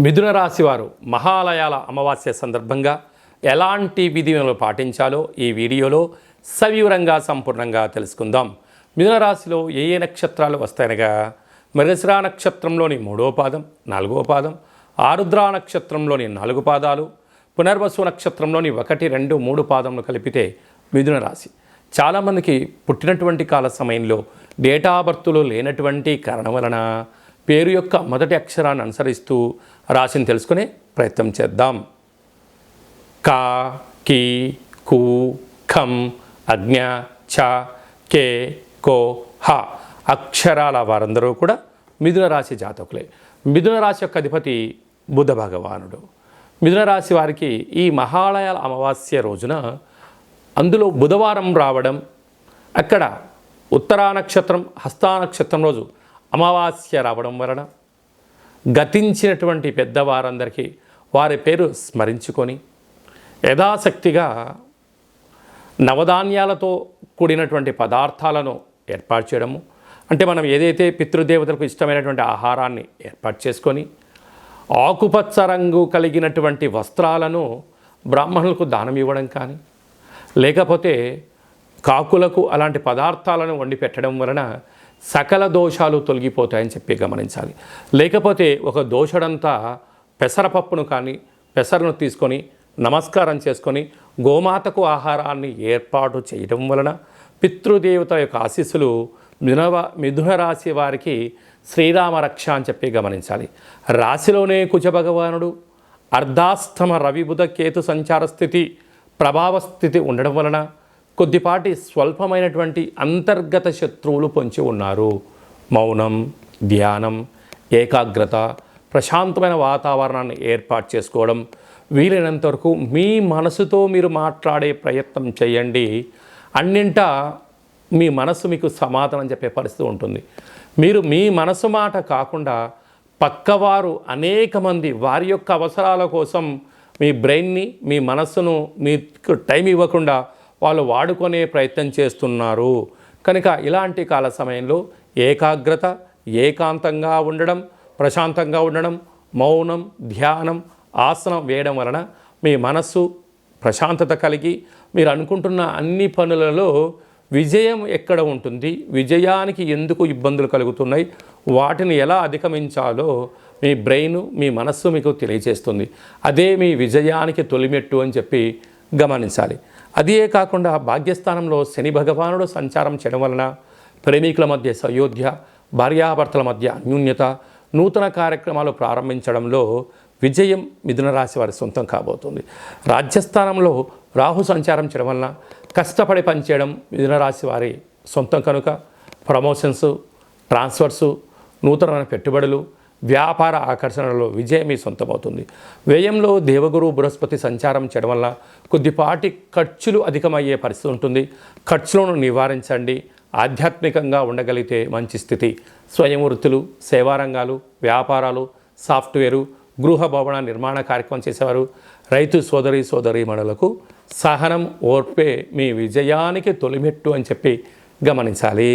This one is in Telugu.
మిథున రాశి వారు మహాలయాల అమావాస్య సందర్భంగా ఎలాంటి విధులను పాటించాలో ఈ వీడియోలో సవివరంగా సంపూర్ణంగా తెలుసుకుందాం. మిథున రాశిలో ఏ ఏ నక్షత్రాలు వస్తాయనగా మృగశిర నక్షత్రంలోని 3వ పాదం 4వ పాదం, ఆరుద్ర నక్షత్రంలోని 4 పాదాలు, పునర్వసు నక్షత్రంలోని 1, 2, 3 పాదములు కలిపితే మిథున రాశి. చాలామందికి పుట్టినటువంటి కాల సమయంలో డేటా బర్త్లో లేనటువంటి కారణం వలన పేరు యొక్క మొదటి అక్షరాన్ని అనుసరిస్తూ రాశిని తెలుసుకునే ప్రయత్నం చేద్దాం. క, కి, కు, ఖం, అజ్ఞ, ఛ, కే, కో, హ అక్షరాల వారందరూ కూడా మిథున రాశి జాతకులే. మిథున రాశి యొక్క అధిపతి బుధ భగవానుడు. మిథున రాశి వారికి ఈ మహాలయాల అమావాస్య రోజున అందులో బుధవారం రావడం, అక్కడ ఉత్తరా నక్షత్రం హస్తా నక్షత్రం రోజు అమావాస్య రావడం వలన గతించినటువంటి పెద్దవారందరికీ వారి పేరు స్మరించుకొని యథాశక్తిగా నవధాన్యాలతో కూడినటువంటి పదార్థాలను ఏర్పాటు చేయడము, అంటే మనం ఏదైతే పితృదేవతలకు ఇష్టమైనటువంటి ఆహారాన్ని ఏర్పాటు చేసుకొని ఆకుపచ్చ రంగు కలిగినటువంటి వస్త్రాలను బ్రాహ్మణులకు దానం ఇవ్వడం కానీ, లేకపోతే కాకులకు అలాంటి పదార్థాలను వండి పెట్టడం వలన సకల దోషాలు తొలగిపోతాయని చెప్పి గమనించాలి. లేకపోతే ఒక దోషడంతా పెసరపప్పును కానీ పెసరను తీసుకొని నమస్కారం చేసుకొని గోమాతకు ఆహారాన్ని ఏర్పాటు చేయడం వలన పితృదేవత యొక్క ఆశీస్సులు మిథున రాశి వారికి శ్రీరామ రక్ష అని చెప్పి గమనించాలి. రాశిలోనే కుజ భగవానుడు అర్ధాస్తమ రవి బుధ కేతు సంచార స్థితి ప్రభావ స్థితి ఉండడం వలన కొద్దిపాటి స్వల్పమైనటువంటి అంతర్గత శత్రువులు పొంచి ఉన్నారు. మౌనం, ధ్యానం, ఏకాగ్రత, ప్రశాంతమైన వాతావరణాన్ని ఏర్పాటు చేసుకోవడం, వీలైనంత వరకు మీ మనసుతో మీరు మాట్లాడే ప్రయత్నం చేయండి. అన్నింటా మీ మనసు మీకు సమాధానం చెప్పే పరిస్థితి ఉంటుంది. మీరు మీ మనసు మాట కాకుండా పక్కవారు అనేక మంది వారి యొక్క అవసరాల కోసం మీ బ్రెయిన్ని మీ మనస్సును మీకు టైం ఇవ్వకుండా వాళ్ళు వాడుకునే ప్రయత్నం చేస్తున్నారు. కనుక ఇలాంటి కాల సమయంలో ఏకాగ్రత, ఏకాంతంగా ఉండడం, ప్రశాంతంగా ఉండడం, మౌనం, ధ్యానం, ఆసనం వేయడం వలన మీ మనస్సు ప్రశాంతత కలిగి మీరు అనుకుంటున్న అన్ని పనులలో విజయం ఎక్కడ ఉంటుంది, విజయానికి ఎందుకు ఇబ్బందులు కలుగుతున్నాయి, వాటిని ఎలా అధిగమించాలో మీ బ్రెయిన్ మీ మనస్సు మీకు తెలియజేస్తుంది. అదే మీ విజయానికి తొలిమెట్టు అని చెప్పి గమనించాలి. అదే కాకుండా భాగ్యస్థానంలో శని భగవానుడు సంచారం చేయడం వలన ప్రేమికుల మధ్య సయోధ్య, భార్యాభర్తల మధ్య అన్యూన్యత, నూతన కార్యక్రమాలు ప్రారంభించడంలో విజయం మిథున రాశి వారి సొంతం కాబోతుంది. రాజ్యస్థానంలో రాహు సంచారం చేయడం వలన కష్టపడి పనిచేయడం మిథున రాశి వారి సొంతం కనుక ప్రమోషన్స్, ట్రాన్స్ఫర్సు, నూతనమైన పెట్టుబడులు, వ్యాపార ఆకర్షణలో విజయం మీ సొంతమవుతుంది. వ్యయంలో దేవగురు బృహస్పతి సంచారం చేయడం వల్ల కొద్దిపాటి ఖర్చులు అధికమయ్యే పరిస్థితి ఉంటుంది. ఖర్చులను నివారించండి. ఆధ్యాత్మికంగా ఉండగలిగితే మంచి స్థితి. స్వయం వృత్తులు, సేవారంగాలు, వ్యాపారాలు, సాఫ్ట్వేరు, గృహ భవన నిర్మాణ కార్యక్రమం చేసేవారు, రైతు సోదరీమణులకు సహనం, ఓర్పే మీ విజయానికి తొలిమెట్టు అని చెప్పి గమనించాలి.